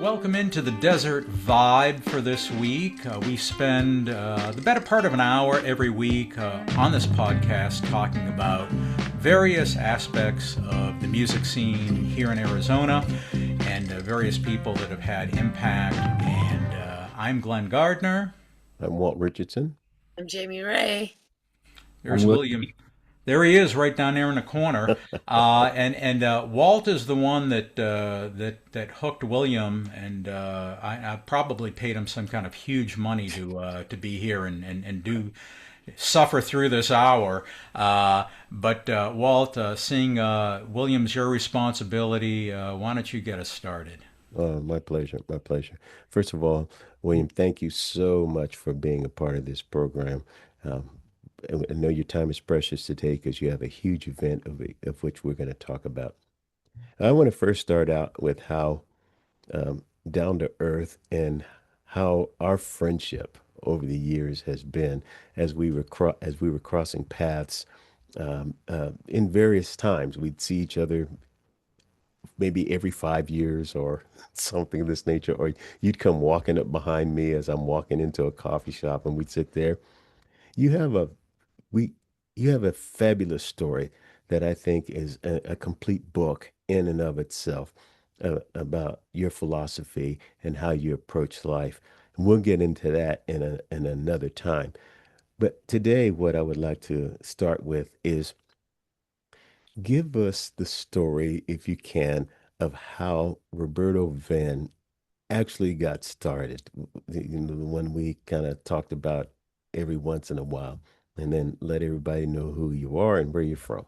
Welcome into the desert vibe for this week. We spend the better part of an hour every week on this podcast talking about various aspects of the music scene here in Arizona and various people that have had impact. And I'm Glenn Gardner. I'm Walt Richardson. I'm Jamie Ray. There's William. There he is, right down there in the corner. And Walt is the one that hooked William, and I probably paid him some kind of huge money to be here and do suffer through this hour. But Walt, seeing William's your responsibility, why don't you get us started? My pleasure. My pleasure. First of all, William, thank you so much for being a part of this program. Um, I know your time is precious today because you have a huge event of which we're going to talk about. I want to first start out with how down to earth and how our friendship over the years has been as we were crossing paths in various times. We'd see each other maybe every 5 years or something of this nature, or you'd come walking up behind me as I'm walking into a coffee shop and we'd sit there. You have a we you have a fabulous story that I think is a complete book in and of itself about your philosophy and how you approach life. And we'll get into that in another time. But today, what I would like to start with is give us the story, if you can, of how Roberto-Venn actually got started. The one we kind of talked about every once in a while, and then let everybody know who you are and where you're from.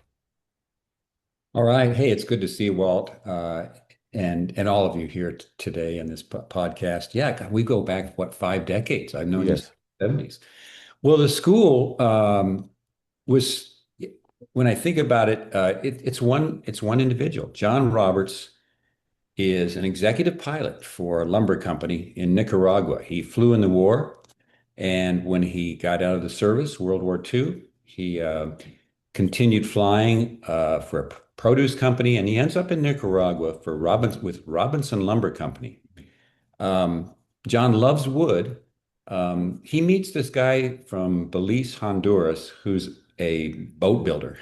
All right. Hey, it's good to see you, Walt, and all of you here today in this podcast. Yeah, God, we go back, what, 5 decades? I've known you since Yes. the 70s. Well, the school was, when I think about it, it's one individual. John Roberts is an executive pilot for a lumber company in Nicaragua. He flew in the war, and when he got out of the service, World War II, he continued flying for a produce company, and he ends up in Nicaragua with Robinson Lumber Company. Um, John loves wood. He meets this guy from Belize, Honduras, who's a boat builder.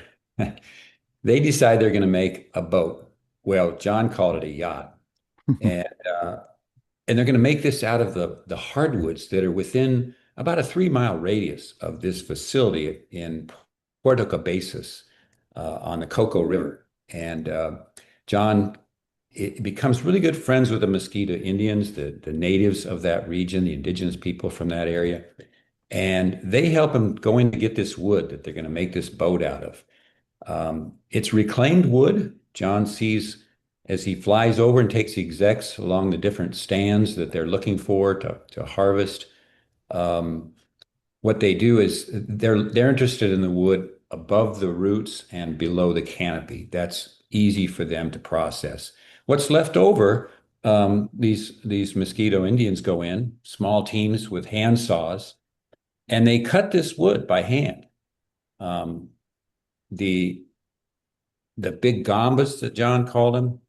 They decide they're going to make a boat. Well, John called it a yacht, and uh, and they're going to make this out of the hardwoods that are within about a 3 mile radius of this facility in Puerto Cabezas on the Coco River. And John becomes really good friends with the Mosquito Indians, the natives of that region, the indigenous people from that area. And they help him go in to get this wood that they're going to make this boat out of. It's reclaimed wood. John sees as he flies over and takes the execs along the different stands that they're looking for to harvest. Um, what they do is they're interested in the wood above the roots and below the canopy. That's easy for them to process. What's left over, these Mosquito Indians go in, small teams with hand saws, and they cut this wood by hand. Um, the the big gambas that John called them,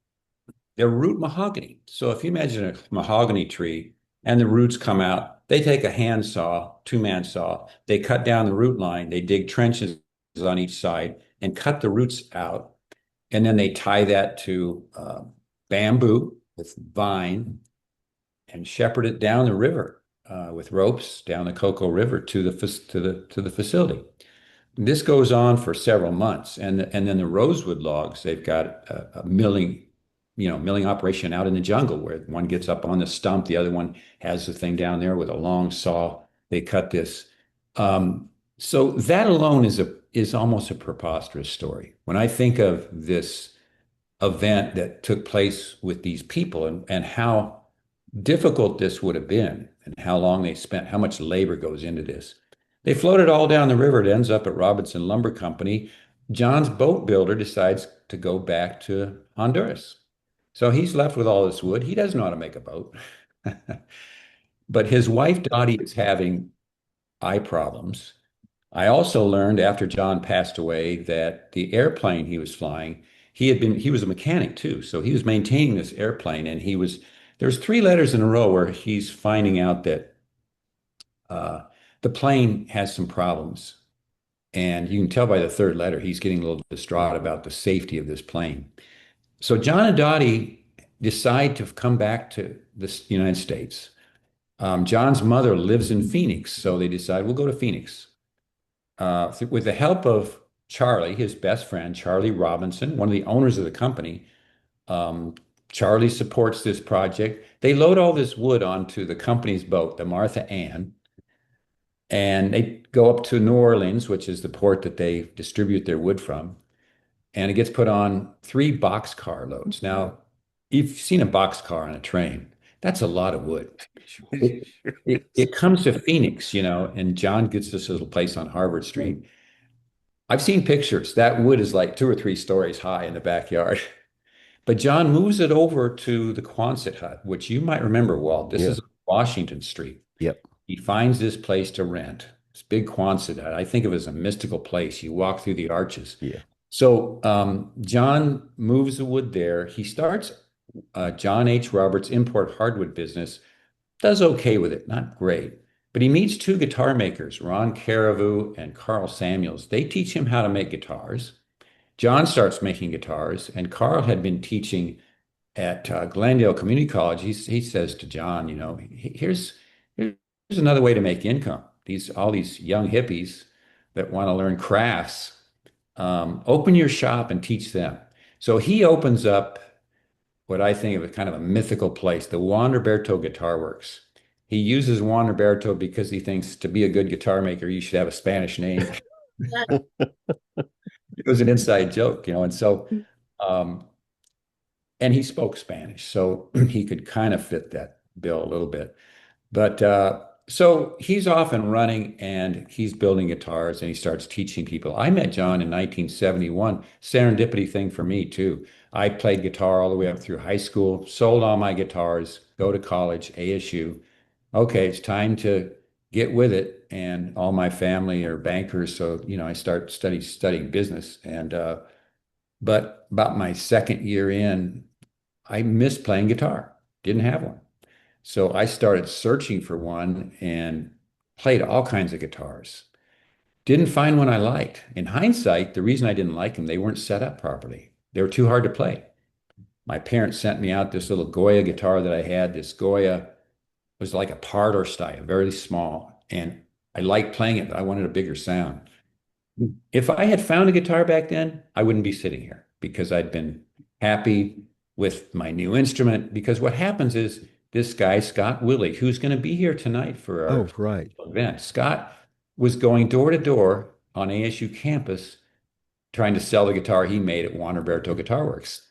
they're root mahogany. So if you imagine a mahogany tree and the roots come out, they take a hand saw, two-man saw, they cut down the root line, they dig trenches on each side and cut the roots out. And then they tie that to bamboo with vine and shepherd it down the river with ropes down the Coco River to the facility. This goes on for several months, and then the rosewood logs, they've got a milling operation out in the jungle where one gets up on the stump, the other one has the thing down there with a long saw. They cut this. So that alone is almost a preposterous story. When I think of this event that took place with these people and how difficult this would have been and how long they spent, how much labor goes into this. They float it all down the river. It ends up at Robinson Lumber Company. John's boat builder decides to go back to Honduras. So he's left with all this wood. He doesn't know how to make a boat. But his wife, Dottie, is having eye problems. I also learned after John passed away that the airplane he was flying, he was a mechanic too. So he was maintaining this airplane and there's three letters in a row where he's finding out that uh, the plane has some problems. And you can tell by the third letter, he's getting a little distraught about the safety of this plane. So John and Dottie decide to come back to the United States. John's mother lives in Phoenix, so they decide we'll go to Phoenix. With the help of Charlie, his best friend, Charlie Robinson, one of the owners of the company, Charlie supports this project. They load all this wood onto the company's boat, the Martha Ann, and they go up to New Orleans, which is the port that they distribute their wood from. And it gets put on three boxcar loads. Now, if you've seen a boxcar on a train, that's a lot of wood. It comes to Phoenix, and John gets this little place on Harvard Street. I've seen pictures. That wood is like 2 or 3 stories high in the backyard. But John moves it over to the Quonset hut, which you might remember, Walt. This Yeah. is Washington Street. Yep. He finds this place to rent. This big Quonset hut. I think of it as a mystical place. You walk through the arches. Yeah. So John moves the wood there. He starts John H. Roberts' import hardwood business, does okay with it, not great. But he meets two guitar makers, Ron Carrevo and Carl Samuels. They teach him how to make guitars. John starts making guitars, and Carl had been teaching at Glendale Community College. He says to John, here's another way to make income. All these young hippies that want to learn crafts, open your shop and teach them. So he opens up what I think of as kind of a mythical place, the Juan Roberto Guitar Works. He uses Juan Roberto because he thinks to be a good guitar maker, you should have a Spanish name. It was an inside joke, and so, and he spoke Spanish, so he could kind of fit that bill a little bit. But so he's off and running, and he's building guitars, and he starts teaching people. I met John in 1971. Serendipity thing for me too. I played guitar all the way up through high school, sold all my guitars, go to college, ASU. Okay, it's time to get with it. And all my family are bankers, so I start studying business. And but about my second year in, I missed playing guitar. Didn't have one. So I started searching for one and played all kinds of guitars. Didn't find one I liked. In hindsight, the reason I didn't like them, they weren't set up properly. They were too hard to play. My parents sent me out this little Goya guitar that I had. This Goya was like a parlor style, very small. And I liked playing it, but I wanted a bigger sound. If I had found a guitar back then, I wouldn't be sitting here because I'd been happy with my new instrument. Because what happens is this guy, Scott Willie, who's going to be here tonight for our right. event, Scott was going door to door on ASU campus trying to sell the guitar he made at Juan Roberto Guitar Works.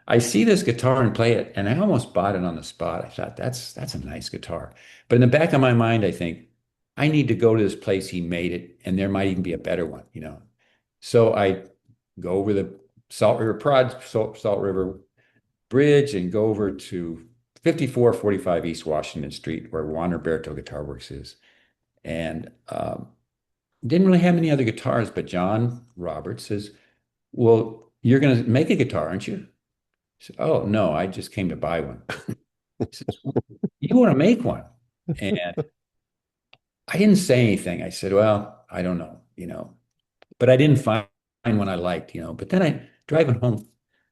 I see this guitar and play it, and I almost bought it on the spot. I thought, that's a nice guitar. But in the back of my mind, I think, I need to go to this place he made it, and there might even be a better one, So I go over the Salt River Bridge and go over to 5445 East Washington Street, where Juan Roberto Guitar Works is. And didn't really have any other guitars, but John Roberts says, well, you're going to make a guitar, aren't you? I said, oh, no, I just came to buy one. He says, you want to make one? And I didn't say anything. I said, well, I don't know, but I didn't find one I liked, But then driving home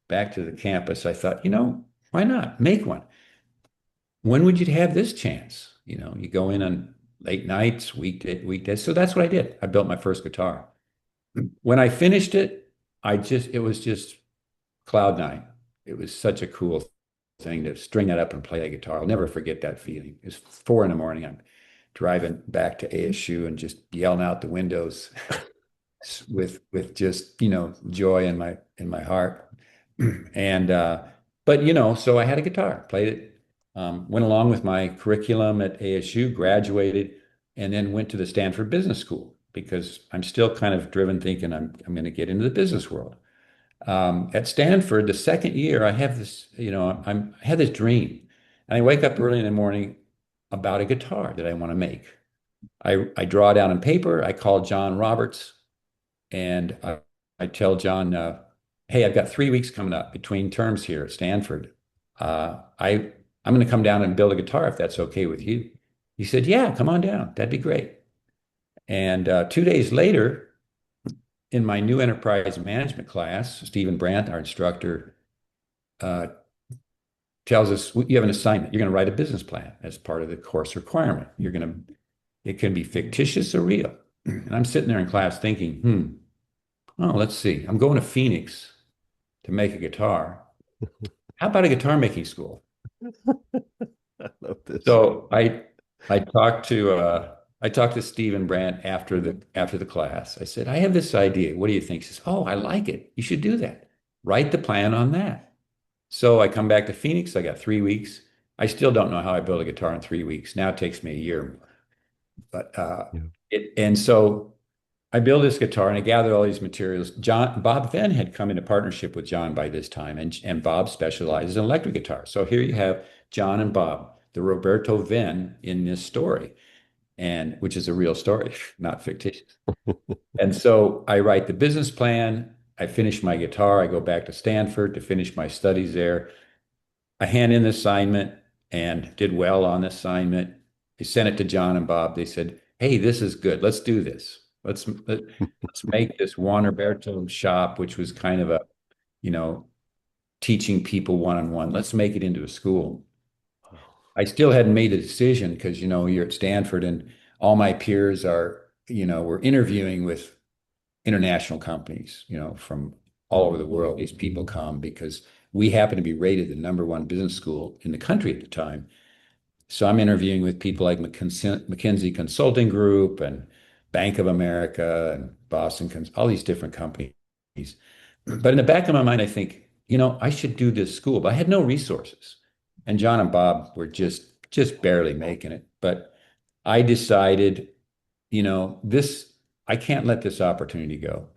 back to the campus, I thought, why not make one? When would you have this chance? You go in on late nights, weekdays. So that's what I did. I built my first guitar. When I finished it, it was just cloud nine. It was such a cool thing to string that up and play a guitar. I'll never forget that feeling. It's 4 a.m. I'm driving back to ASU and just yelling out the windows with just, joy in my heart. And, but, so I had a guitar, played it, went along with my curriculum at ASU, graduated, and then went to the Stanford Business School because I'm still kind of driven thinking I'm going to get into the business world. At Stanford, the second year, I have this, I had this dream, and I wake up early in the morning about a guitar that I want to make. I draw it down on paper. I call John Roberts, and I tell John, hey, I've got 3 weeks coming up between terms here at Stanford. I I'm going to come down and build a guitar if that's okay with you. He said, yeah, come on down. That'd be great. And 2 days later, in my new enterprise management class, Stephen Brandt, our instructor, uh, tells us you have an assignment. You're going to write a business plan as part of the course requirement. It can be fictitious or real. And I'm sitting there in class thinking, oh, let's see. I'm going to Phoenix to make a guitar. How about a guitar making school? I love this. So I talked to Stephen Brandt after the class. I said, I have this idea. What do you think? He says, oh, I like it. You should do that. Write the plan on that. So I come back to Phoenix. I got 3 weeks. I still don't know how I build a guitar in 3 weeks. Now it takes me a year. But Yeah. and so I build this guitar and I gathered all these materials. Bob Venn had come into partnership with John by this time, and Bob specializes in electric guitar. So here you have John and Bob, the Roberto-Venn in this story, and which is a real story, not fictitious. And so I write the business plan. I finish my guitar. I go back to Stanford to finish my studies there. I hand in the assignment and did well on the assignment. I sent it to John and Bob. They said, "Hey, this is good. Let's do this. Let's make this Juan Roberto shop, which was kind of a, you know, teaching people one-on-one. Let's make it into a school." I still hadn't made a decision because, you're at Stanford and all my peers are, we're interviewing with international companies, from all over the world. These people come because we happen to be rated the number one business school in the country at the time. So I'm interviewing with people like McKinsey Consulting Group and Bank of America and Boston, all these different companies. But in the back of my mind, I think, I should do this school, but I had no resources. And John and Bob were just barely making it. But I decided, this I can't let this opportunity go.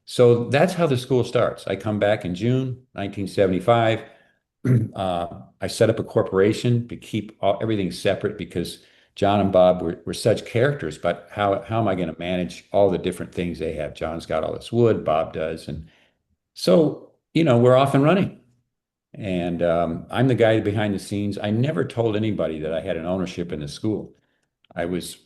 So that's how the school starts. I come back in June 1975. I set up a corporation to keep everything separate because John and Bob were such characters, but how am I going to manage all the different things they have? John's got all this wood, Bob does. And so, we're off and running. And I'm the guy behind the scenes. I never told anybody that I had an ownership in the school. I was,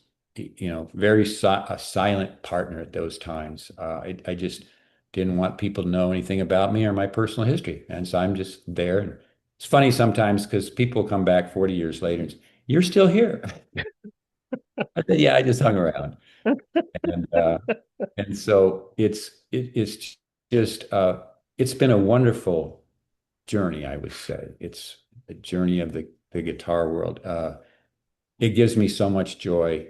very a silent partner at those times. I just didn't want people to know anything about me or my personal history. And so I'm just there. And it's funny sometimes because people come back 40 years later and say, "You're still here." I said, "Yeah, I just hung around." And so it's just it's been a wonderful journey, I would say. It's a journey of the guitar world. It gives me so much joy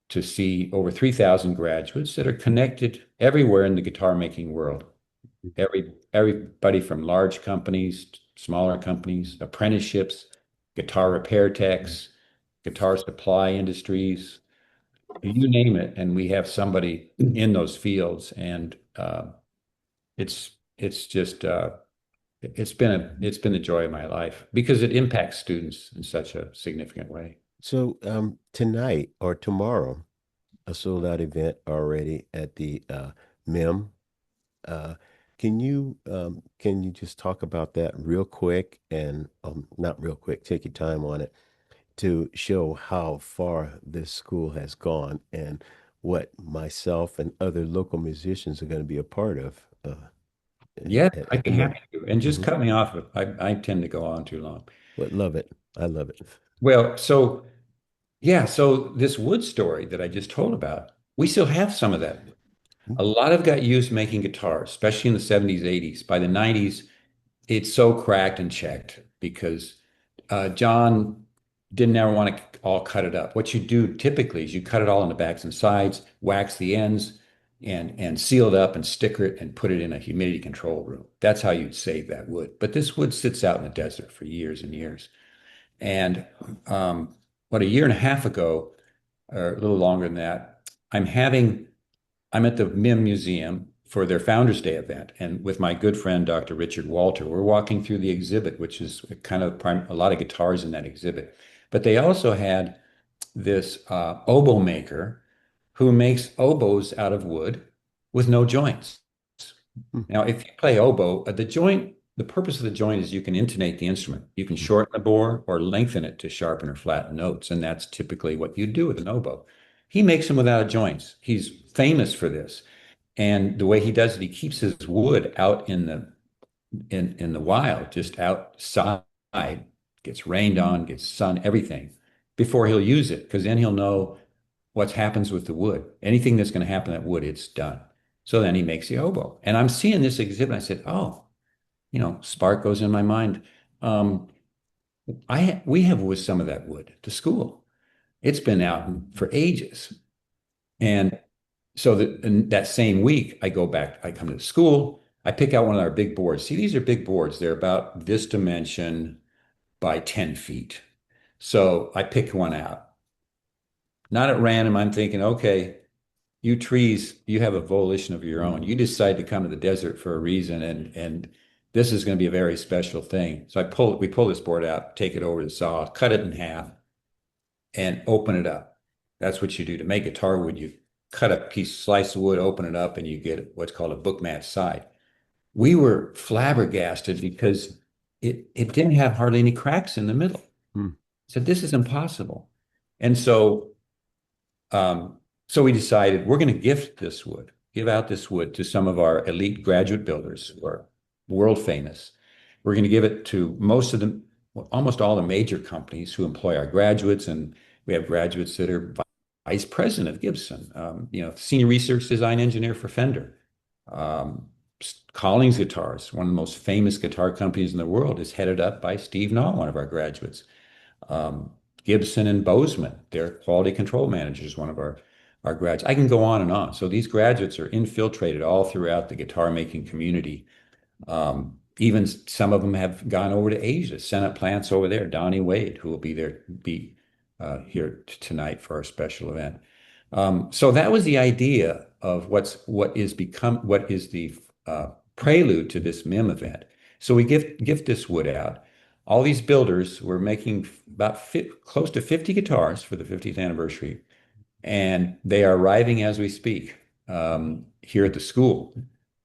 to see over 3,000 graduates that are connected everywhere in the guitar making world. Everybody from large companies, smaller companies, apprenticeships, guitar repair techs, guitar supply industries, you name it, and we have somebody in those fields. And it's just it's been the joy of my life because it impacts students in such a significant way. So tonight or tomorrow, a sold out event already at the MIM. Uh, can you just talk about that real quick and not real quick, take your time on it to show how far this school has gone and what myself and other local musicians are going to be a part of Yeah, at I'd the be MIM. happy to. And just Mhm. cut me off if I tend to go on too long. But love it. I love it. Well, so yeah, so this wood story that I just told about, we still have some of that. A lot of it got used making guitars, especially in the 70s, 80s. By the 90s, it's so cracked and checked because John didn't ever want to all cut it up. What you do typically is you cut it all on the backs and sides, wax the ends, and seal it up and sticker it and put it in a humidity control room. That's how you'd save that wood. But this wood sits out in the desert for years and years. And what, a year and a half ago, or a little longer than that, I'm at the MIM Museum for their Founders Day event, and with my good friend Dr. Richard Walter, we're walking through the exhibit, which is kind of a lot of guitars in that exhibit. But they also had this oboe maker who makes oboes out of wood with no joints. Mhm. Now, if you play oboe, the joint the purpose of the joint is you can intonate the instrument. You can shorten the bore or lengthen it to sharpen or flatten notes, and that's typically what you do with an oboe. He makes them without joints. He's famous for this. And the way he does it, he keeps his wood out in the wild, just outside, gets rained on, gets sun, everything, before he'll use it, because then he'll know what happens with the wood. Anything that's going to happen to that wood, it's done. So then he makes the oboe. And I'm seeing this exhibit. I said, oh, spark goes in my mind. We have with some of that wood to school. It's been out for ages. And so that same week, I go back, I come to the school, I pick out one of our big boards. See, these are big boards. They're about this dimension by 10 feet. So I pick one out. Not at random, I'm thinking, okay, you trees, you have a volition of your own. You decide to come to the desert for a reason, and this is going to be a very special thing. So we pull this board out, take it over to the saw, cut it in half, and open it up. That's what you do to make guitar wood. You cut a piece, slice of wood, open it up, and you get what's called a book match side. We were flabbergasted because it didn't have hardly any cracks in the middle. So this is impossible. And so we decided we're going to give out this wood to some of our elite graduate builders who are world famous. We're going to give it to almost all the major companies who employ our graduates, and we have graduates that are vice president of Gibson, senior research design engineer for Fender. Collings Guitars, one of the most famous guitar companies in the world, is headed up by Steve Naw, one of our graduates. Gibson and Bozeman, their quality control managers, one of our graduates. I can go on and on. So these graduates are infiltrated all throughout the guitar making community. Even some of them have gone over to Asia, sent up plants over there. Donnie Wade, who will be here tonight for our special event. So that was the idea of what is the prelude to this MIM event. So we gift this wood out. All these builders were making about close to 50 guitars for the 50th anniversary, and they are arriving as we speak here at the school.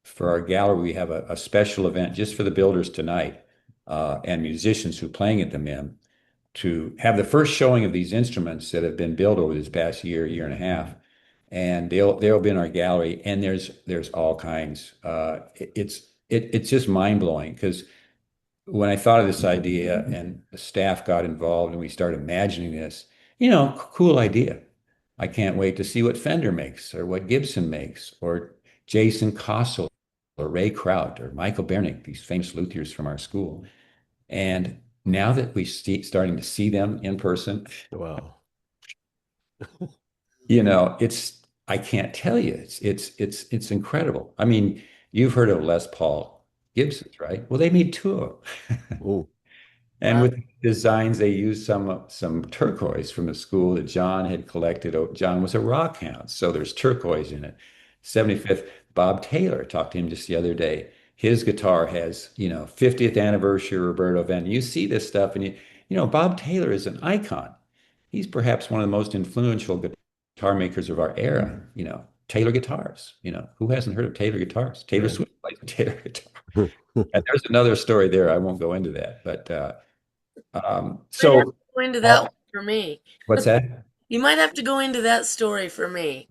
For our gallery, we have a special event just for the builders tonight and musicians who are playing at the MIM to have the first showing of these instruments that have been built over this past year and a half. And they'll be in our gallery, and there's all kinds. It's just mind blowing, because when I thought of this idea and the staff got involved and we started imagining this, cool idea. I can't wait to see what Fender makes or what Gibson makes or Jason Kossel or Ray Kraut or Michael Bernick, these famous luthiers from our school. And now that we starting to see them in person, wow, I can't tell you, it's incredible. I mean, you've heard of Les Paul Gibsons, right? Well, they made two of them. And wow. With designs, they used some turquoise from a school that John had collected. John was a rock hound, so there's turquoise in it. 75th, Bob Taylor, talked to him just the other day. His guitar has, 50th anniversary Roberto-Venn. You see this stuff, and Bob Taylor is an icon. He's perhaps one of the most influential guitar makers of our era. Taylor guitars. Who hasn't heard of Taylor guitars? Taylor Swift plays a Taylor guitar. And there's another story there. I won't go into that, but so go into that one for me. What's that? You might have to go into that story for me.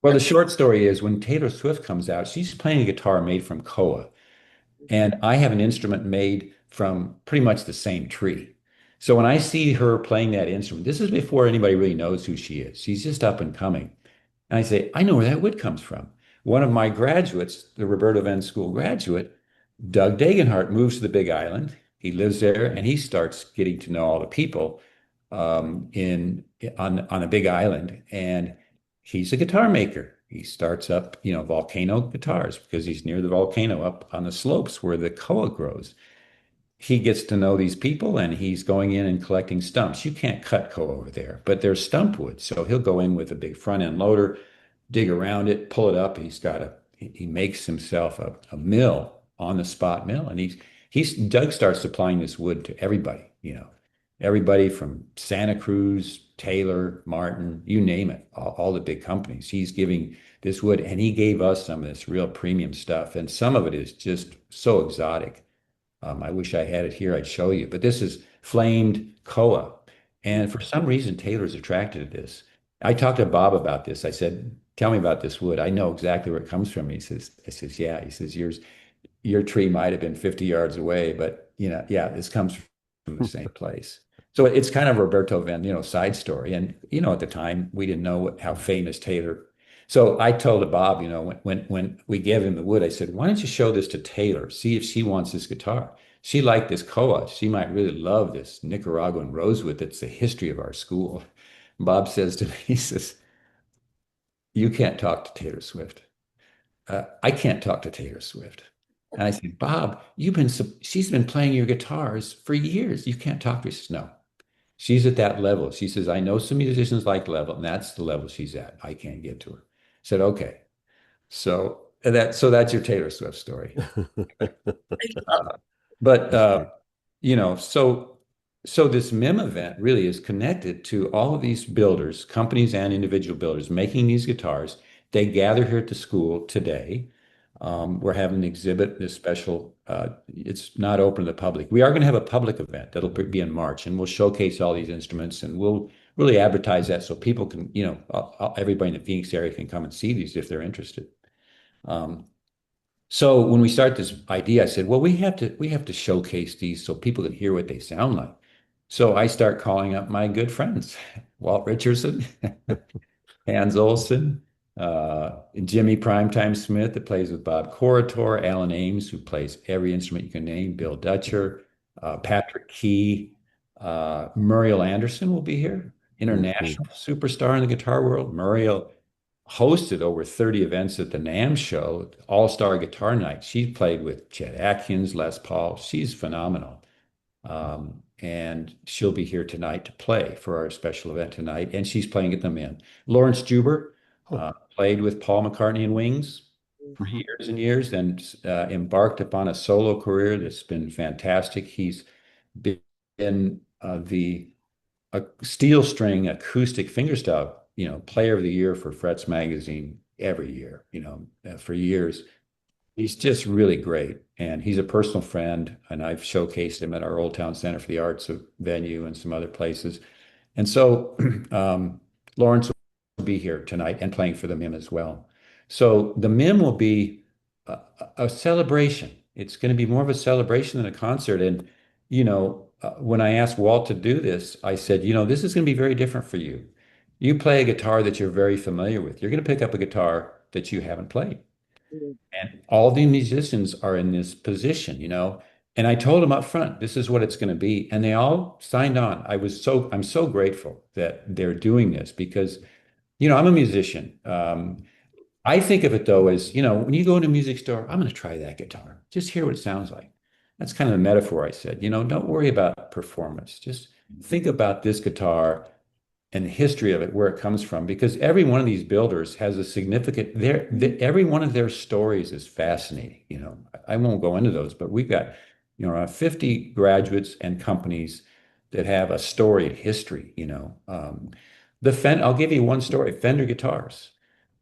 Well, the short story is when Taylor Swift comes out, she's playing a guitar made from koa, and I have an instrument made from pretty much the same tree. So when I see her playing that instrument, this is before anybody really knows who she is. She's just up and coming. And I say, I know where that wood comes from. One of my graduates, the Roberto-Venn School graduate, Doug Dagenhart, moves to the Big Island. He lives there, and he starts getting to know all the people on a Big Island. And he's a guitar maker. He starts up, volcano guitars because he's near the volcano up on the slopes where the koa grows. He gets to know these people, and he's going in and collecting stumps. You can't cut koa over there, but there's stump wood. So he'll go in with a big front end loader, dig around it, pull it up. He makes himself a mill, on the spot mill. And Doug starts supplying this wood to everybody, everybody from Santa Cruz, Taylor, Martin, you name it, all the big companies. He's giving this wood, and he gave us some of this real premium stuff. And some of it is just so exotic. I wish I had it here. I'd show you. But this is flamed koa. And for some reason, Taylor's attracted to this. I talked to Bob about this. I said, tell me about this wood. I know exactly where it comes from. I says, yeah. He says, your tree might have been 50 yards away, but yeah, this comes from the same place. So it's kind of a Roberto-Venn, side story. And, at the time we didn't know how famous Taylor. So I told Bob, when we gave him the wood, I said, why don't you show this to Taylor? See if she wants this guitar. She liked this koa. She might really love this Nicaraguan rosewood that's the history of our school. Bob says to me, he says, you can't talk to Taylor Swift. I can't talk to Taylor Swift. And I said, Bob, she's been playing your guitars for years. You can't talk to her. He says, no, she's at that level. She says, I know some musicians like level, and that's the level she's at. I can't get to her. I said, okay. So that's your Taylor Swift story. But so this MIM event really is connected to all of these builders, companies and individual builders making these guitars. They gather here at the school today. We're having an exhibit, this special, it's not open to the public. We are going to have a public event that'll be in March, and we'll showcase all these instruments, and we'll really advertise that so people can, everybody in the Phoenix area can come and see these if they're interested. So when we start this idea, I said, well, we have to showcase these so people can hear what they sound like. So I start calling up my good friends, Walt Richardson, Hans Olsen, Jimmy Primetime Smith that plays with Bob Corritor, Alan Ames, who plays every instrument you can name, Bill Dutcher, Patrick Key, Muriel Anderson will be here, international superstar in the guitar world. Muriel hosted over 30 events at the NAMM show, All-Star Guitar Night. She played with Chet Atkins, Les Paul. She's phenomenal. And she'll be here tonight to play for our special event tonight. And she's playing at the MIM. Lawrence Juber played with Paul McCartney and Wings for years and years, and embarked upon a solo career that's been fantastic. He's been the steel string acoustic fingerstyle player of the year for Frets magazine every year, for years. He's just really great. And he's a personal friend. And I've showcased him at our Old Town Center for the Arts venue and some other places. And so Lawrence will be here tonight and playing for the MIM as well. So the MIM will be a celebration. It's going to be more of a celebration than a concert. And, when I asked Walt to do this, I said, this is going to be very different for you. You play a guitar that you're very familiar with. You're going to pick up a guitar that you haven't played. And all the musicians are in this position, and I told them up front, this is what it's going to be. And they all signed on. I'm so grateful that they're doing this because, I'm a musician. I think of it though as, when you go into a music store, I'm going to try that guitar. Just hear what it sounds like. That's kind of the metaphor I said, don't worry about performance. Just think about this guitar and the history of it, where it comes from, because every one of these builders has a significant, every one of their stories is fascinating. I won't go into those, but we've got, around 50 graduates and companies that have a storied history. I'll give you one story, Fender guitars.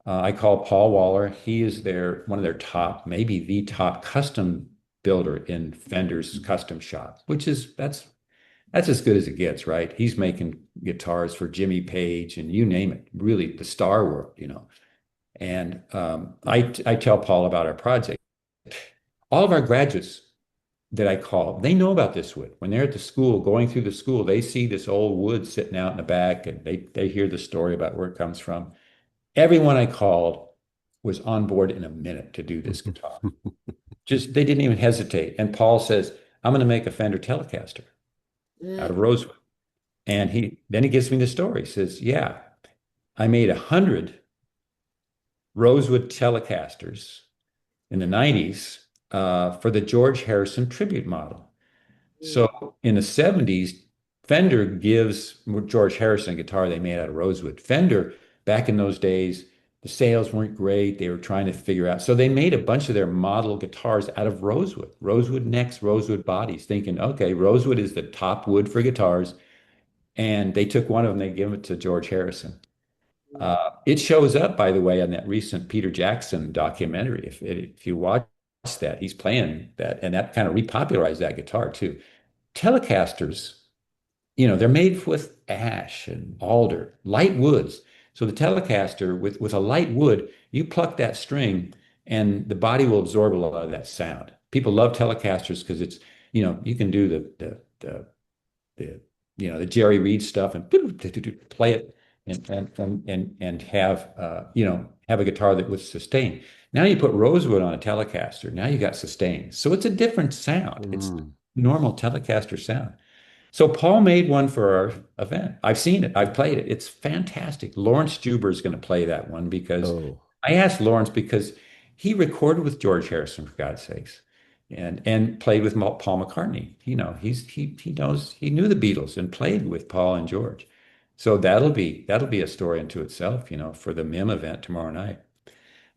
I call Paul Waller. He is one of their top, maybe the top custom builder in Fender's custom shop, that's as good as it gets, right? He's making guitars for Jimmy Page and you name it, really the star world, And I tell Paul about our project. All of our graduates that I call, they know about this wood. When they're at the school, going through the school, they see this old wood sitting out in the back and they hear the story about where it comes from. Everyone I called was on board in a minute to do this guitar. They didn't even hesitate. And Paul says, I'm going to make a Fender Telecaster out of rosewood. And then he gives me the story. He says, yeah, I made 100 rosewood Telecasters in the 90s for the George Harrison tribute model. So in the 70s, Fender gives George Harrison a guitar they made out of rosewood. Fender, back in those days, the sales weren't great. They were trying to figure out. So they made a bunch of their model guitars out of rosewood necks, rosewood bodies, thinking, okay, rosewood is the top wood for guitars. And they took one of them, they gave it to George Harrison. It shows up, by the way, on that recent Peter Jackson documentary. If you watch that. He's playing that, and that kind of repopularized that guitar too. Telecasters, they're made with ash and alder, light woods. So the Telecaster with a light wood, you pluck that string and the body will absorb a lot of that sound. People love Telecasters because it's, you can do the the Jerry Reed stuff and play it and have have a guitar that would sustain. Now you put rosewood on a Telecaster. Now you got sustain. So it's a different sound. It's Mm. normal Telecaster sound. So Paul made one for our event. I've seen it. I've played it. It's fantastic. Lawrence Juber is going to play that one because Oh, I asked Lawrence because he recorded with George Harrison for God's sakes, and played with Paul McCartney. He knew the Beatles and played with Paul and George. So that'll be a story unto itself, for the MIM event tomorrow night.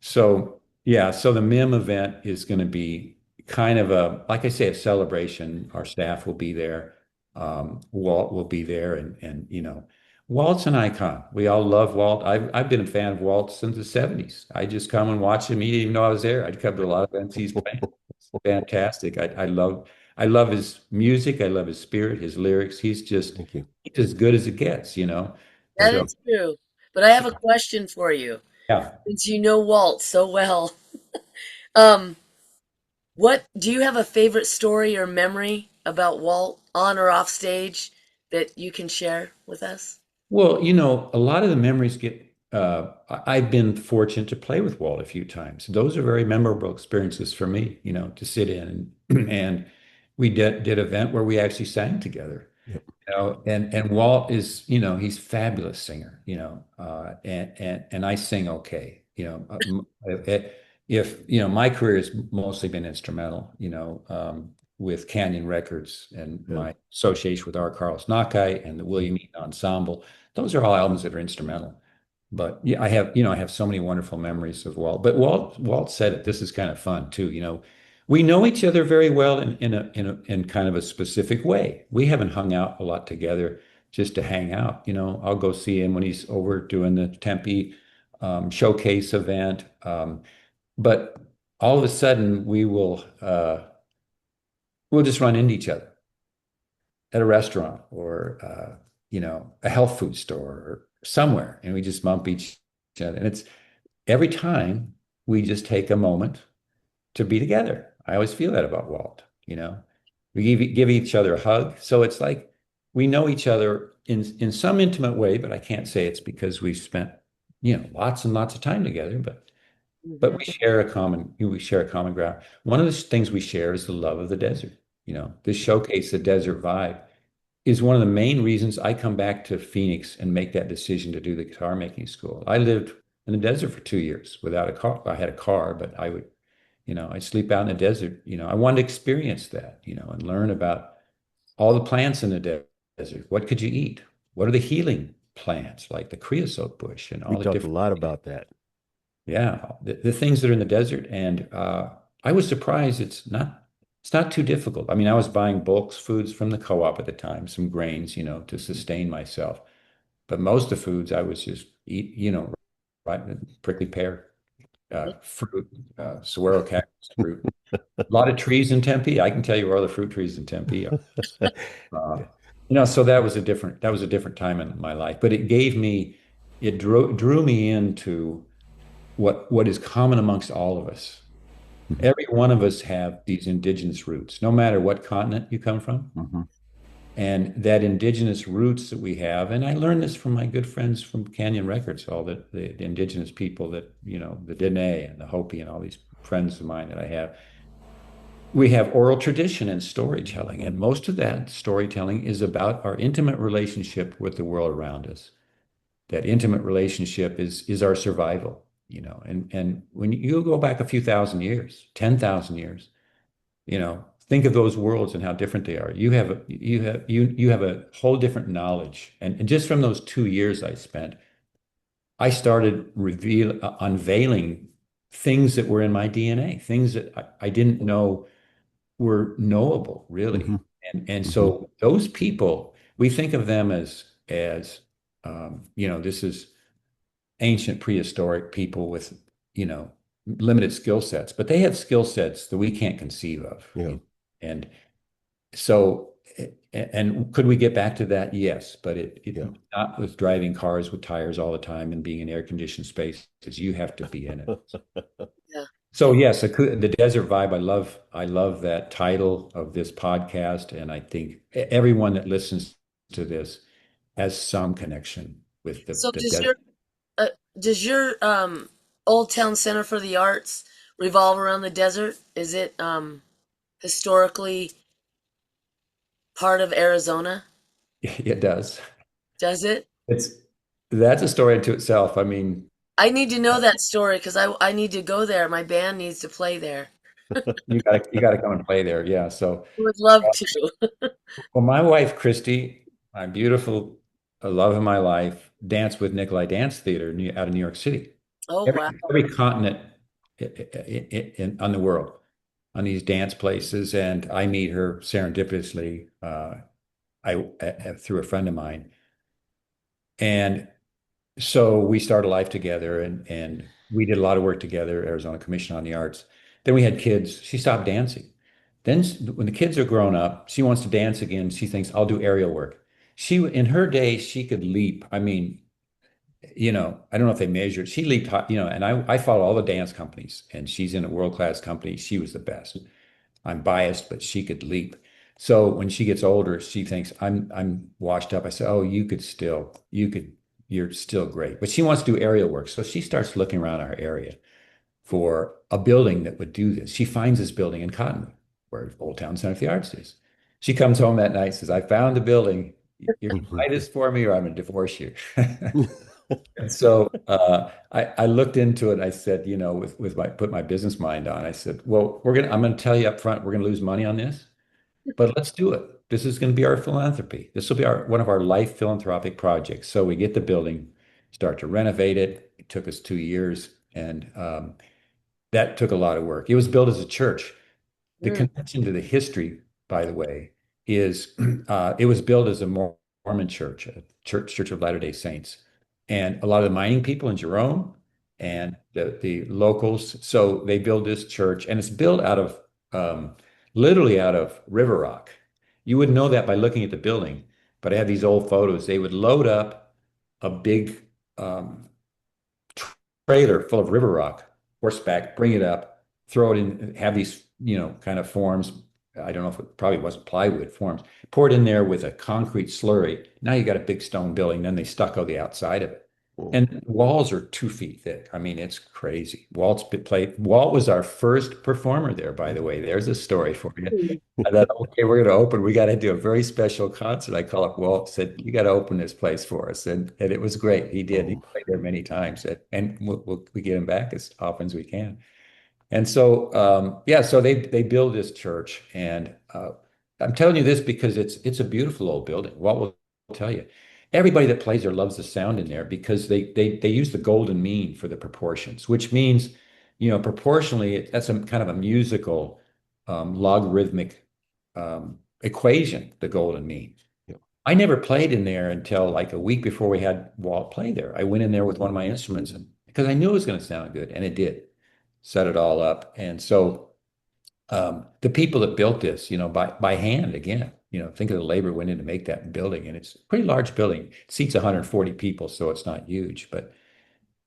So yeah, so the MIM event is going to be kind of like I say, a celebration. Our staff will be there. Walt will be there, and Walt's an icon. We all love Walt. I've been a fan of Walt since the '70s. I just come and watch him. He didn't even know I was there. I'd come to a lot of events he's playing. It's fantastic. I love his music. I love his spirit, his lyrics. thank you. He's as good as it gets. That Thank So you. is true. But I have a question for you, yeah. since you know Walt so well. Um, what do you have a favorite story or memory about Walt on or off stage that you can share with us? Well, a lot of the memories I've been fortunate to play with Walt a few times. Those are very memorable experiences for me, to sit in and we did an event where we actually sang together, Yep. and Walt is, he's a fabulous singer, and I sing okay, if, my career has mostly been instrumental, with Canyon Records and Yeah. my association with R. Carlos Nakai and the William Eaton Ensemble. Those are all albums that are instrumental. But yeah, I have so many wonderful memories of Walt. But Walt said it. This is kind of fun too. We know each other very well in kind of a specific way. We haven't hung out a lot together just to hang out. I'll go see him when he's over doing the Tempe showcase event. But all of a sudden, we'll just run into each other at a restaurant or a health food store or somewhere, and we just bump each other. And it's every time we just take a moment to be together. I always feel that about Walt. We give each other a hug. So it's like we know each other in some intimate way, but I can't say it's because we've spent lots and lots of time together. But Mhm. we share a common ground. One of the things we share is the love of the desert. This showcase, the desert vibe, is one of the main reasons I come back to Phoenix and make that decision to do the guitar making school. I lived in the desert for 2 years without a car. I had a car, but I'd sleep out in the desert. I wanted to experience that, and learn about all the plants in the desert. What could you eat? What are the healing plants like the creosote bush and We all the talked a different, lot about that. yeah, the things that are in the desert. And I was surprised it's not too difficult. I mean, I was buying bulk foods from the co-op at the time, some grains, to sustain myself. But most of the foods I was just eat, right, prickly pear, fruit, saguaro cactus fruit. A lot of trees in Tempe. I can tell you where all the fruit trees in Tempe are. Uh, so that was a different time in my life, but it drew me into what is common amongst all of us. Mhm. Every one of us have these indigenous roots, no matter what continent you come from. Mhm. And that indigenous roots that we have, and I learned this from my good friends from Canyon Records, all the indigenous people that, the Dene and the Hopi and all these friends of mine that I have. We have oral tradition and storytelling, and most of that storytelling is about our intimate relationship with the world around us. That intimate relationship is our survival, and when you go back a few thousand years, 10,000 years, think of those worlds and how different they are. You have a whole different knowledge. And just from those 2 years I spent, I started unveiling things that were in my DNA, things that I didn't know were knowable, really. Mhm. And Mhm. so those people, we think of them as this is ancient prehistoric people with, limited skill sets, but they have skill sets that we can't conceive of. Yeah. And so, and could we get back to that? Yes, but it Yeah. not with driving cars with tires all the time and being in air conditioned spaces. You have to be in it. Yeah. So yes, the desert vibe. I love that title of this podcast, and I think everyone that listens to this has some connection with So the desert. uh, does your Old Town Center for the Arts revolve around the desert? Is it historically part of Arizona? It does. Does it? It's that's a story unto itself. I mean, I need to know that story because I need to go there. My band needs to play there. you gotta come and play there. Yeah. So, Would love to. well, my wife Christy, my beautiful love of my life, danced with Nicolai Dance Theater out of New York City. Oh Every wow. every continent on the world, on these dance places, and I meet her serendipitously. Through a friend of mine, and so we started life together, and we did a lot of work together, Arizona Commission on the Arts. Then we had kids. She stopped dancing. Then when the kids are grown up, she wants to dance again. She thinks, I'll do aerial work. In her day, she could leap. I mean, I don't know if they measured. She leaped high, and I follow all the dance companies, and she's in a world-class company. She was the best. I'm biased, but she could leap. So when she gets older, she thinks I'm washed up. I say, oh, you're still great. But she wants to do aerial work. So she starts looking around our area for a building that would do this. She finds this building in Cottonwood, where Old Town Center for the Arts is. She comes home that night and says, I found the building. You're going to buy this for me or I'm going to divorce you. And so I looked into it. I said, put my business mind on. I said, well, I'm going to tell you up front, we're going to lose money on this, but let's do it. This is going to be our philanthropy. This will be one of our life philanthropic projects. So we get the building, start to renovate it. It took us 2 years, and that took a lot of work. It was built as a church. The connection to the history, by the way, is it was built as a Mormon church, a Church of Latter-day Saints, and a lot of the mining people in Jerome and the locals. So they build this church, and it's built out of literally out of river rock. You wouldn't know that by looking at the building, but I have these old photos. They would load up a big trailer full of river rock, horseback, bring it up, throw it in, have these, kind of forms. I don't know if it probably wasn't plywood forms, pour it in there with a concrete slurry. Now you got a big stone building. Then they stucco the outside of it. And the walls are 2 feet thick. I mean, it's crazy. Walt was our first performer there, by the way. There's a story for you. I thought, okay, we're going to open. We got to do a very special concert. I called up Walt, said, you got to open this place for us. And it was great. He did. He played there many times. And we get him back as often as we can. And so, so they build this church. And I'm telling you this because it's a beautiful old building. Walt will tell you. Everybody that plays there loves the sound in there because they use the golden mean for the proportions, which means, proportionally, that's a kind of a musical logarithmic equation, the golden mean. Yeah. I never played in there until like a week before we had Walt play there. I went in there with one of my instruments because I knew it was going to sound good, and it did. Set it all up. And so the people that built this, by hand again, think of the labor went in to make that building, and it's a pretty large building. It seats 140 people, so it's not huge, but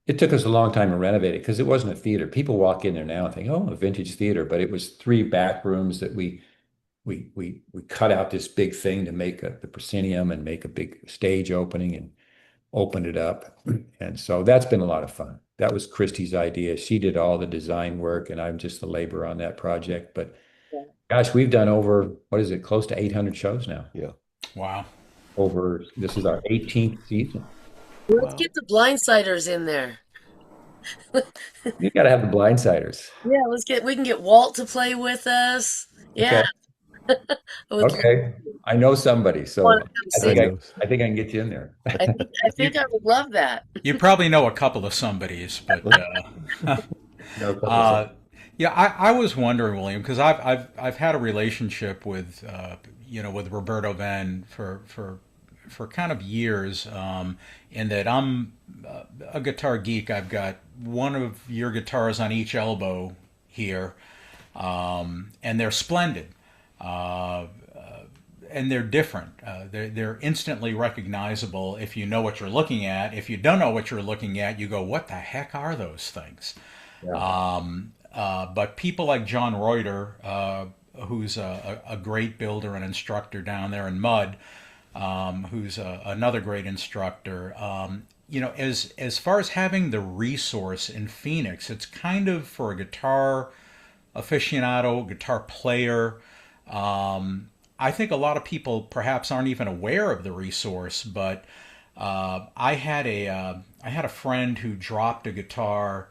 it took us a long time to renovate it because it wasn't a theater. People walk in there now and think, oh, a vintage theater, but it was 3 back rooms that we cut out this big thing to make the proscenium and make a big stage opening and opened it up. And so that's been a lot of fun. That was Christy's idea. She did all the design work, and I'm just the labor on that project. But gosh, we've done over, what is it, close to 800 shows now. Yeah. Wow. This is our 18th season. Let's get the blindsiders in there. You got to have the blindsiders. Yeah, we can get Walt to play with us. Yeah. Okay. I know somebody, so I think I can get you in there. I think I would love that. You probably know a couple of somebodies, but yeah, I was wondering, William, because I've had a relationship with with Roberto-Venn for for kind of years, in that I'm a guitar geek. I've got one of your guitars on each elbow here, and they're splendid. Uh, and they're different. They're instantly recognizable if you know what you're looking at. If you don't know what you're looking at, you go, "What the heck are those things?" Yeah. But people like John Reuter, who's a great builder and instructor down there in Mud, who's another great instructor. As far as having the resource in Phoenix, it's kind of for a guitar aficionado, guitar player. I think a lot of people perhaps aren't even aware of the resource, but I had a friend who dropped a guitar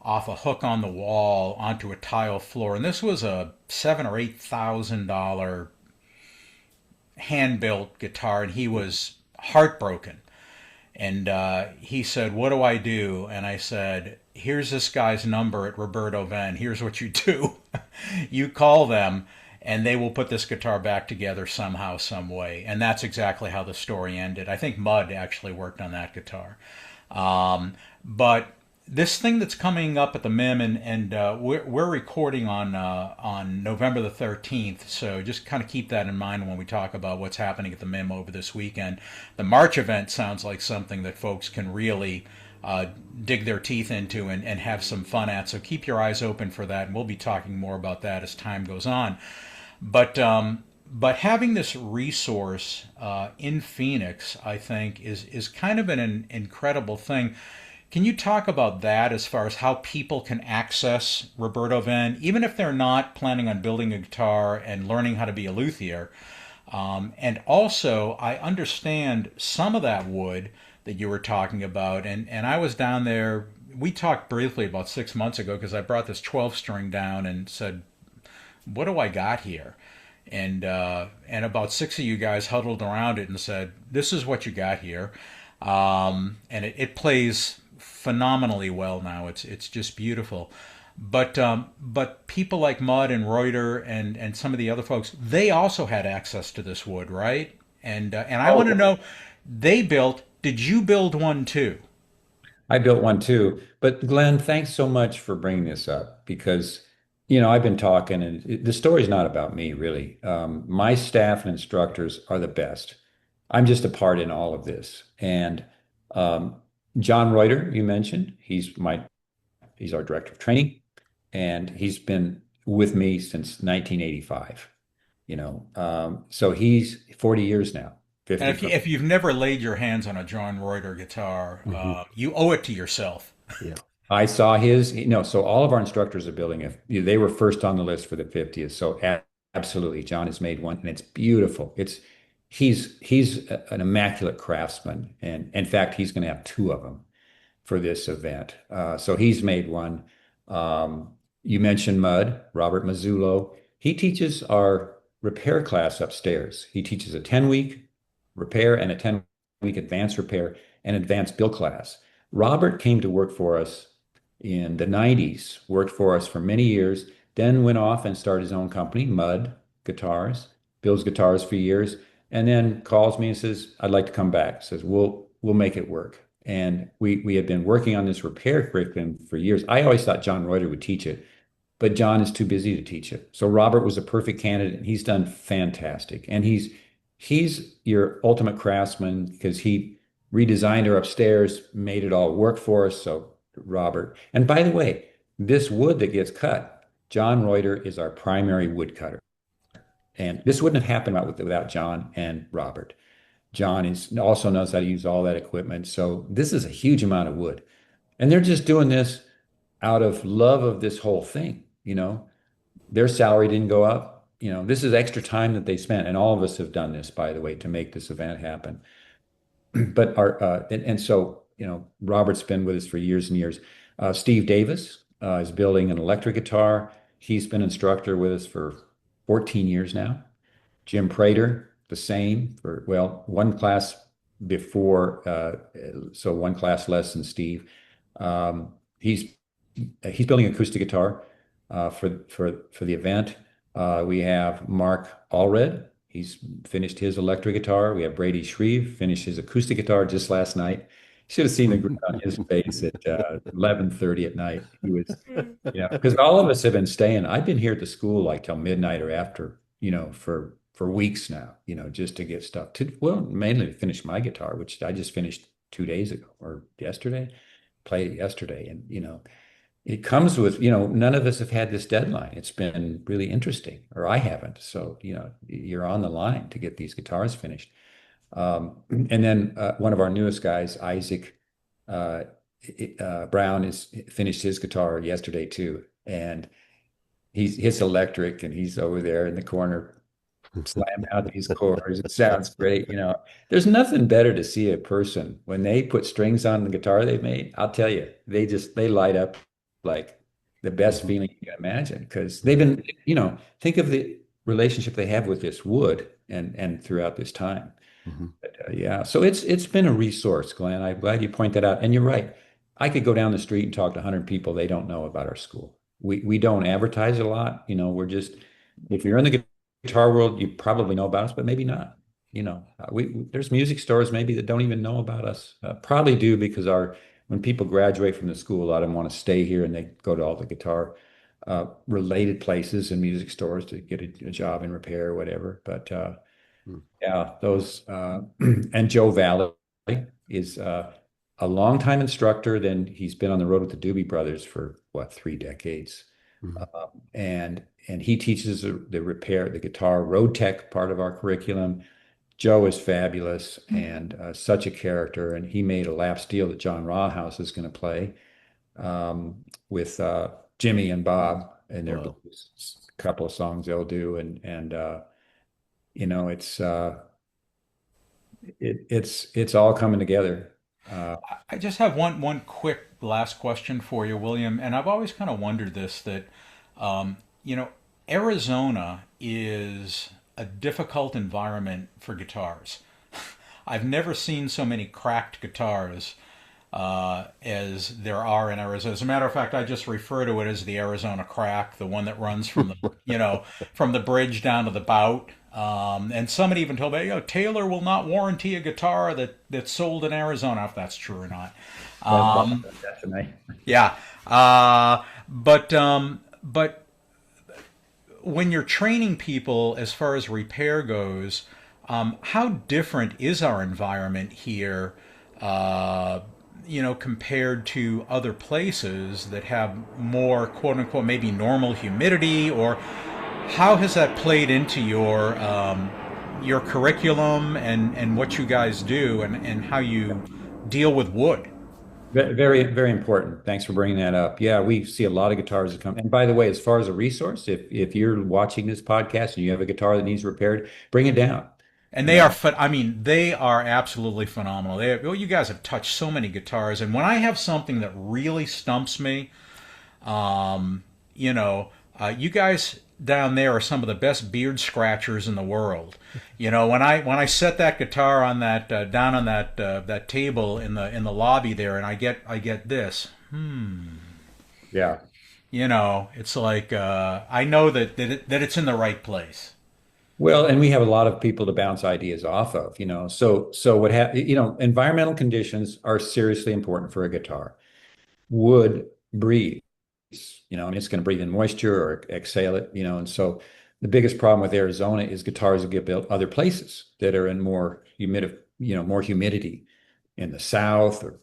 off a hook on the wall onto a tile floor, and this was a $7,000 or $8,000 hand built guitar, and he was heartbroken. And he said, "What do I do?" And I said, "Here's this guy's number at Roberto-Venn. Here's what you do. You call them, and they will put this guitar back together somehow, some way." And that's exactly how the story ended. I think Mud actually worked on that guitar. But this thing that's coming up at the MIM, and we're recording on November the 13th, so just kind of keep that in mind when we talk about what's happening at the MIM over this weekend. The March event sounds like something that folks can really dig their teeth into and have some fun at, so keep your eyes open for that, and we'll be talking more about that as time goes on. But having this resource in Phoenix, I think, is kind of an incredible thing. Can you talk about that as far as how people can access Roberto-Venn, even if they're not planning on building a guitar and learning how to be a luthier? And also, I understand some of that wood that you were talking about, and I was down there. We talked briefly about 6 months ago because I brought this 12 string down and said, "What do I got here?" And about six of you guys huddled around it and said, "This is what you got here." And it plays phenomenally well now. It's just beautiful. But people like Mudd and Reuter and some of the other folks, they also had access to this wood, right? And I want to know, they built. Did you build one too? I built one too. But Glenn, thanks so much for bringing this up because, I've been talking and the story's not about me really. My staff and instructors are the best. I'm just a part in all of this. And um, John Reuter, you mentioned, he's our director of training, and he's been with me since 1985. So he's 40 years now, And 50. if you've never laid your hands on a John Reuter guitar, Hmm. you owe it to yourself. Yeah. I saw his, so all of our instructors are building it. They were first on the list for the 50th. So absolutely, John has made one and it's beautiful. He's an immaculate craftsman. And in fact, he's going to have two of them for this event. So he's made one. You mentioned Mud, Robert Mazzullo. He teaches our repair class upstairs. He teaches a 10-week repair and a 10-week advanced repair and advanced build class. Robert came to work for us in the 90s, worked for us for many years, then went off and started his own company, Mud Guitars, builds guitars for years, and then calls me and says, "I'd like to come back." Says, "We'll make it work." And we had been working on this repair curriculum for years. I always thought John Reuter would teach it, but John is too busy to teach it. So Robert was a perfect candidate, and he's done fantastic. And he's your ultimate craftsman because he redesigned her upstairs, made it all work for us. So Robert, and by the way, this wood that gets cut, John Reuter is our primary wood cutter. And this wouldn't have happened without John and Robert. John also knows how to use all that equipment. So this is a huge amount of wood. And they're just doing this out of love of this whole thing. Their salary didn't go up. This is extra time that they spent. And all of us have done this, by the way, to make this event happen. But and so, Robert's been with us for years and years. Steve Davis is building an electric guitar. He's been instructor with us for 14 years now. Jim Prater, the same for, well, one class before, so one class less than Steve. He's building acoustic guitar for the event. We have Mark Allred, He's finished his electric guitar. We have Brady Shreve finished his acoustic guitar just last night. Should have seen the grin on his face at 11:30 at night. He was, yeah, because all of us have been staying. I've been here at the school like till midnight or after, for weeks now, just to get stuff well, mainly to finish my guitar, which I just finished 2 days ago or yesterday, played it yesterday. And, it comes with, none of us have had this deadline. It's been really interesting, or I haven't. So, you're on the line to get these guitars finished. And then one of our newest guys, Isaac Brown, is finished his guitar yesterday too, and his electric, and he's over there in the corner slamming out these chords. It sounds great. There's nothing better to see a person when they put strings on the guitar they made. I'll tell you, they light up like the best feeling you can imagine, because they've been, think of the relationship they have with this wood and throughout this time. But, yeah, so it's been a resource, Glenn. I'm glad you point that out. And you're right. I could go down the street and talk to 100 people. They don't know about our school. We don't advertise a lot. We're just, if you're in the guitar world, you probably know about us, but maybe not. There's music stores maybe that don't even know about us. Probably do, because when people graduate from the school, a lot of them want to stay here and they go to all the guitar related places and music stores to get a job in repair or whatever. But yeah, those and Joe Valley is a longtime instructor. Then he's been on the road with the Doobie Brothers for 3 decades. And he teaches the guitar road tech part of our curriculum. Joe is fabulous and such a character. And he made a lap steel that John Rawhouse is going to play with Jimmy and Bob, and there's a couple of songs they'll do. And it's all coming together. I just have one quick last question for you, William, and I've always kind of wondered this, that Arizona is a difficult environment for guitars. I've never seen so many cracked guitars as there are in Arizona. As a matter of fact, I just refer to it as the Arizona crack, the one that runs from the from the bridge down to the bout. And somebody even told me, Taylor will not warranty a guitar that's sold in Arizona, if that's true or not. Yeah. But when you're training people as far as repair goes, how different is our environment here, compared to other places that have more, quote unquote, maybe normal humidity? Or how has that played into your curriculum and what you guys do, and how you deal with wood? Very, very important. Thanks for bringing that up. Yeah, we see a lot of guitars that come. And by the way, as far as a resource, if you're watching this podcast and you have a guitar that needs repaired, bring it down. And they are, they are absolutely phenomenal. You guys have touched so many guitars, and when I have something that really stumps me, you guys down there are some of the best beard scratchers in the world. When I set that guitar on that down on that table in the lobby there, and I get this. Yeah. It's like I know that it's in the right place. Well, and we have a lot of people to bounce ideas off of, So what environmental conditions are seriously important for a guitar. Wood breathes, and it's going to breathe in moisture or exhale it, and so the biggest problem with Arizona is guitars that get built other places that are in more more humidity, in the South or,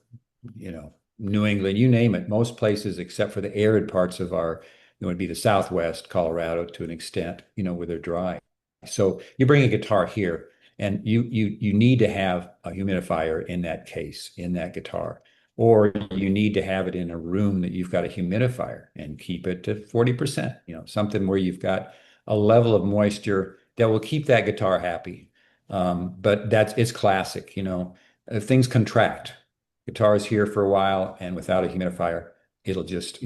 New England, you name it. Most places except for the arid parts of it would be the Southwest, Colorado to an extent, where they're dry. So you bring a guitar here and you need to have a humidifier in that case, in that guitar. Or you need to have it in a room that you've got a humidifier and keep it to 40%, something where you've got a level of moisture that will keep that guitar happy. But it's classic, things contract. Guitar's here for a while, and without a humidifier, it'll just,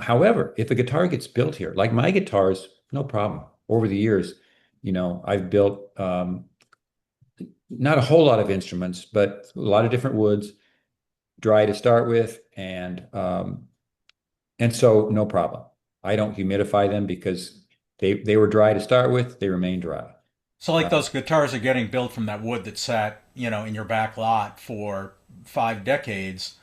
however, if a guitar gets built here, like my guitars, no problem. Over the years, I've built not a whole lot of instruments, but a lot of different woods, dry to start with, and so no problem. I don't humidify them because they were dry to start with. They remain dry. So like those guitars are getting built from that wood that sat, in your back lot for 5 decades.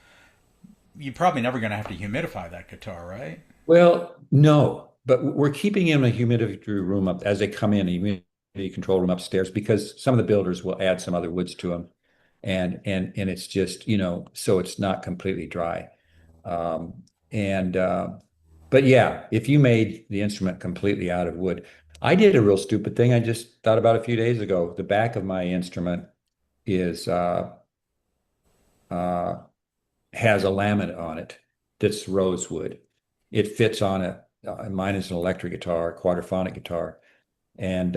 You're probably never going to have to humidify that guitar, right? Well, no, but we're keeping in a humidity room up as they come in, a humidity control room upstairs, because some of the builders will add some other woods to them, and it's just, so it's not completely dry. And but yeah, if you made the instrument completely out of wood, I did a real stupid thing I just thought about a few days ago. The back of my instrument is uh has a laminate on it that's rosewood. It fits on mine is an electric guitar, quadraphonic guitar. And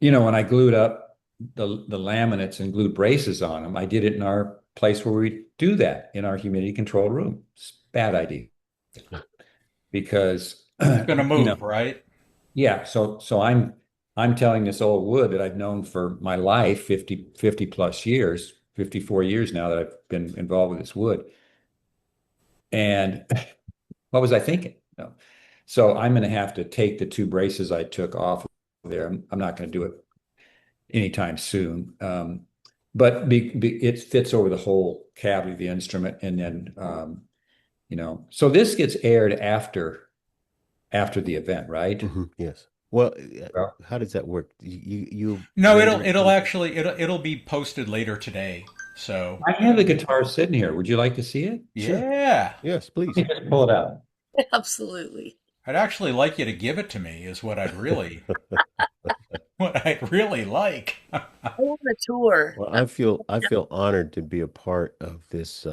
when I glued up the laminates and glued braces on them, I did it in our place where we do that in our humidity control room. It's a bad idea because It's going to move, right? yeah, so I'm telling this old wood that I've known for my life, 50 plus years, 54 years now that I've been involved with this wood. And what was I thinking? No. So I'm going to have to take the two braces I took off of there. I'm not going to do it anytime soon. But it fits over the whole cavity of the instrument. And then, so this gets aired after the event, right? Yes. Well, Well, how does that work? You No, it'll render it it'll from. actually it'll be posted later today. So I have the guitar sitting here. Would you like to see it? Sure. yeah, Yes, please. Let me just pull it out. Absolutely. I'd actually like you to give it to me. Is what I'd really like. I want a tour. Well, I feel honored to be a part of this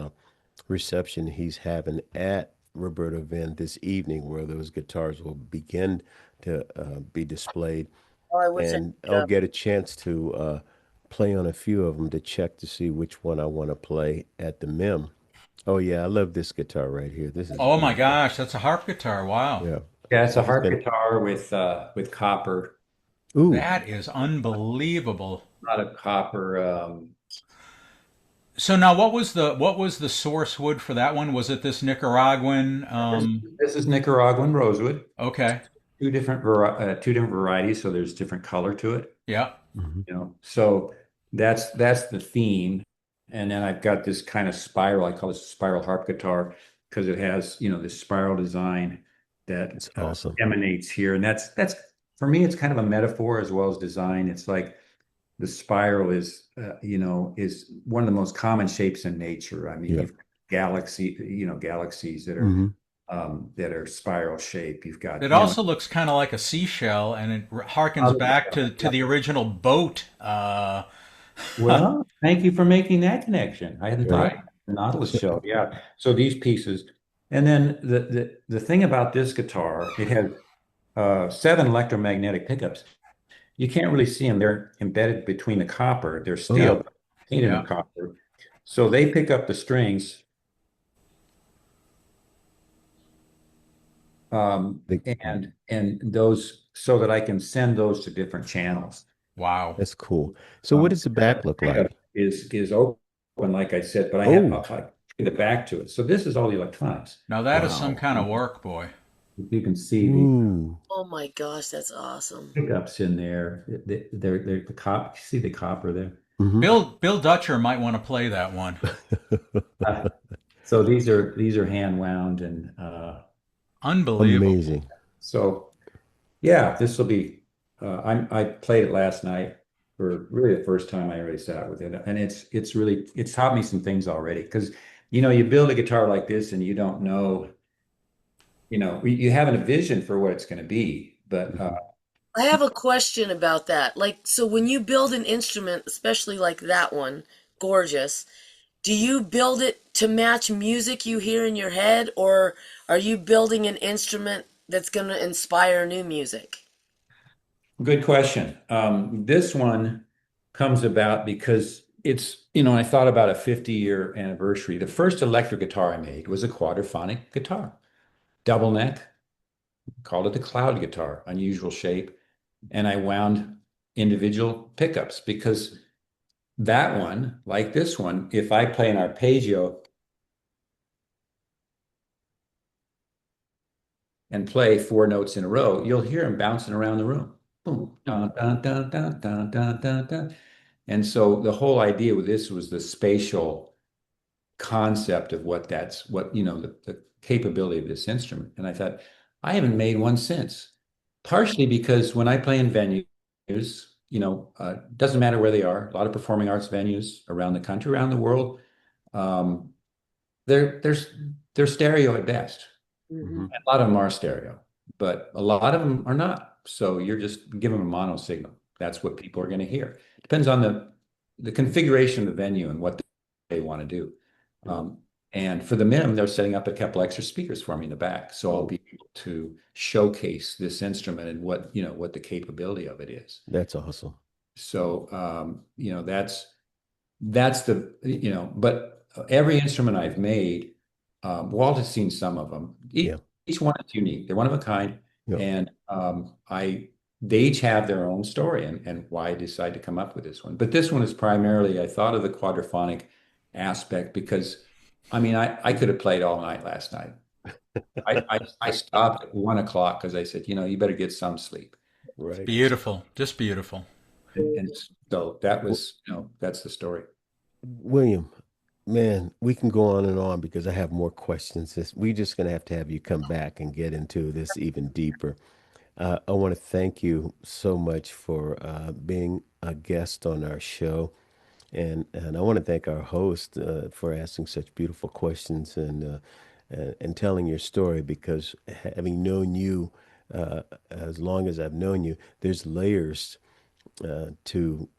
reception he's having at Roberto-Venn this evening, where those guitars will begin to be displayed, Oh, I wish I and could I'll go. get a chance to play on a few of them to check to see which one I want to play at the MIM. Oh yeah, I love this guitar right here. This is Oh my beautiful. gosh, that's a harp guitar. Wow. Yeah, Yeah, it's a it's harp been. guitar with copper, Ooh, That is unbelievable. a lot of copper. So now what was the source wood for that one? Was it this Nicaraguan This is Nicaraguan rosewood. okay. Two different varieties, so there's different color to it. Yeah. mhm. So that's the theme. And then I've got this kind of spiral, I call this a spiral harp guitar because it has, this spiral design that It's awesome. emanates here. And that's for me, it's kind of a metaphor as well as design. It's like the spiral is one of the most common shapes in nature. I mean, Yeah. you've got galaxies hmm that are spiral shape. You've got, It also looks kind of like a seashell, and it harkens back to the original boat. well, thank you for making that connection. I hadn't thought Right. Right. the Nautilus shell. Yeah. So these pieces, and then the thing about this guitar, it has seven electromagnetic pickups. You can't really see them. They're embedded between the copper. They're Oh, Yeah. steel, painted in Yeah. copper. So they pick up the strings, the, and those so that I can send those to different channels. Wow. that's cool. So what does the back look Pickup like? is open, like I said, but Oh, I'll the back to it. So this is all the electronics. Now that is some wow. kind of work, boy. You can see the Ooh. Oh my gosh, that's awesome. pickups in there. They're the cop. See the copper there. hmm Bill Dutcher might want to play that one. Uh, so these are hand wound, and Unbelievable. Amazing. so yeah, this will be. I played it last night for really the first time I really sat with it, and it's taught me some things already because you build a guitar like this and you don't know, you have a vision for what it's going to be, but hmm I have a question about that. Like, so when you build an instrument, especially like that one, gorgeous, do you build it to match music you hear in your head, or are you building an instrument that's going to inspire new music? good question. This one comes about because I thought about a 50-year anniversary. The first electric guitar I made was a quadraphonic guitar, double neck, called it the cloud guitar, unusual shape. And I wound individual pickups because that one, like this one, if I play an arpeggio and play four notes in a row, you'll hear them bouncing around the room. boom, dun, dun, dun, dun, dun, dun, dun, dun. And so the whole idea with this was the spatial concept of what, the capability of this instrument. And I thought, I haven't made one since, partially because when I play in venues, doesn't matter where they are, a lot of performing arts venues around the country, around the world, um, they're stereo at best. Mm-hmm. A lot of them are stereo, but a lot of them are not. So you're just giving them a mono signal. That's what people are going to hear. Depends on the configuration of the venue and what they want to do. And for the MIM, they're setting up a couple extra speakers for me in the back, so I'll be able to showcase this instrument and what the capability of it is. That's awesome. So that's but every instrument I've made, Walt has seen some of them. Each one is unique. They're one of a kind, and they each have their own story and why I decided to come up with this one. But this one is primarily, I thought of the quadraphonic aspect because, I could have played all night last night. I stopped at 1 o'clock because I said, you better get some sleep. Right. Beautiful, just beautiful. And so that was, that's the story. William, man, we can go on and on because I have more questions. We're just going to have you come back and get into this even deeper. I want to thank you so much for being a guest on our show. And I want to thank our host for asking such beautiful questions and telling your story, because having known you as long as I've known you, there's layers to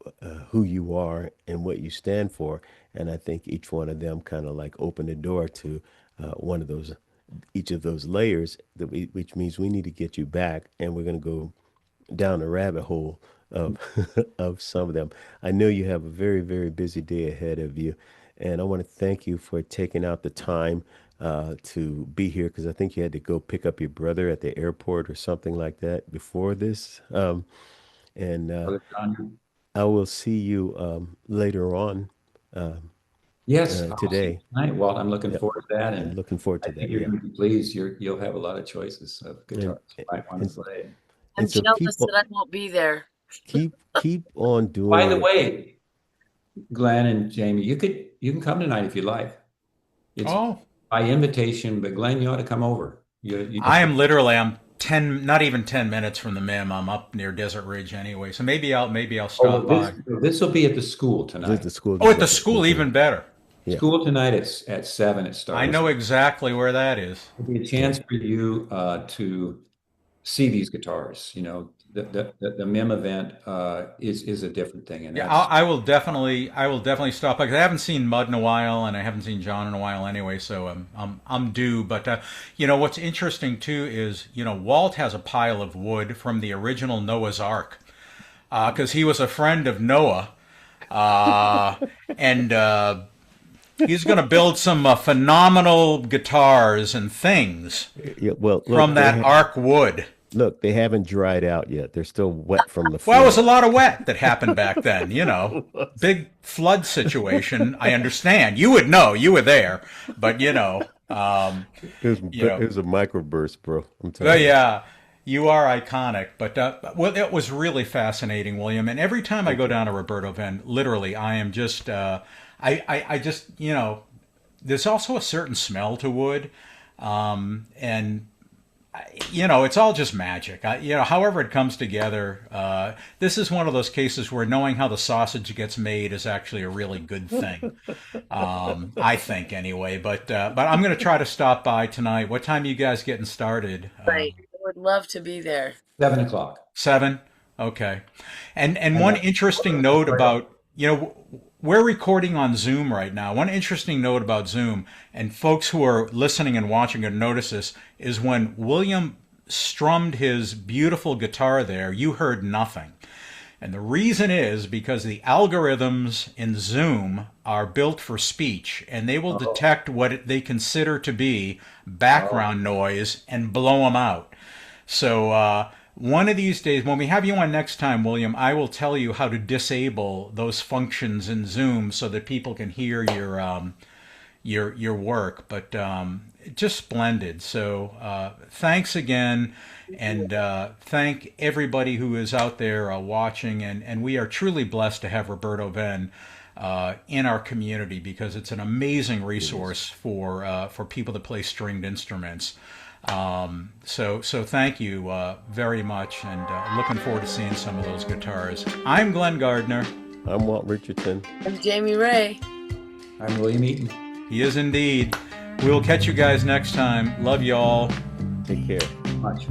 who you are and what you stand for. And I think each one of them kind of like open the door to each of those layers, which means we need to get you back, and we're going to go down a rabbit hole of of some of them. I know you have a very, very busy day ahead of you, and I want to thank you for taking out the time to be here, because I think you had to go pick up your brother at the airport or something like that before this. And I will see you later on. Yes, today. Tonight, Walt. I'm looking forward to that, and looking forward to that. You're going to be pleased. You'll have a lot of choices of guitars you might want to play. I'm jealous that I won't be there. Keep on doing. By the way, Glenn and Jamie, you can come tonight if you like. It's by invitation, but Glenn, you ought to come over. I'm 10, not even 10 minutes from the MIM. I'm up near Desert Ridge anyway, so maybe I'll stop by. This will be at the school tonight. At the school. At the school, even better. Yeah. School tonight at 7. It starts. I know exactly where that is. It'll be a chance for you to see these guitars. The MIM event is a different thing, and I will definitely stop by, because I haven't seen Mud in a while, and I haven't seen John in a while anyway, so I'm due. But what's interesting too is Walt has a pile of wood from the original Noah's Ark, because he was a friend of Noah, and he's going to build some phenomenal guitars and things from that Ark wood. Look, they haven't dried out yet. They're still wet from the flood. Well, it was a lot of wet that happened back then, Big flood situation. I understand. You would know. You were there. But, it was a microburst, bro. I'm telling you. Yeah. You are iconic. But, it was really fascinating, William. And every time I go down to Roberto-Venn, literally, I am just, I just, there's also a certain smell to wood. And it's all just magic. However it comes together, this is one of those cases where knowing how the sausage gets made is actually a really good thing. I think anyway, but I'm going to try to stop by tonight. What time are you guys getting started? Right. I would love to be there. 7 o'clock. 7? Okay. And one interesting note about, we're recording on Zoom right now. One interesting note about Zoom, and folks who are listening and watching and notice this, is when William strummed his beautiful guitar there, you heard nothing. And the reason is because the algorithms in Zoom are built for speech, and they will detect what they consider to be background noise and blow them out. So, one of these days, when we have you on next time, William, I will tell you how to disable those functions in Zoom so that people can hear your work, but just splendid. So thanks again, and thank everybody who is out there watching, and we are truly blessed to have Roberto-Venn in our community, because it's an amazing resource for people that play stringed instruments. So thank you very much, and looking forward to seeing some of those guitars. I'm Glenn Gardner. I'm Walt Richardson. I'm Jamie Ray. I'm William Eaton. He is indeed. We will catch you guys next time. Love you all. Take care. Much.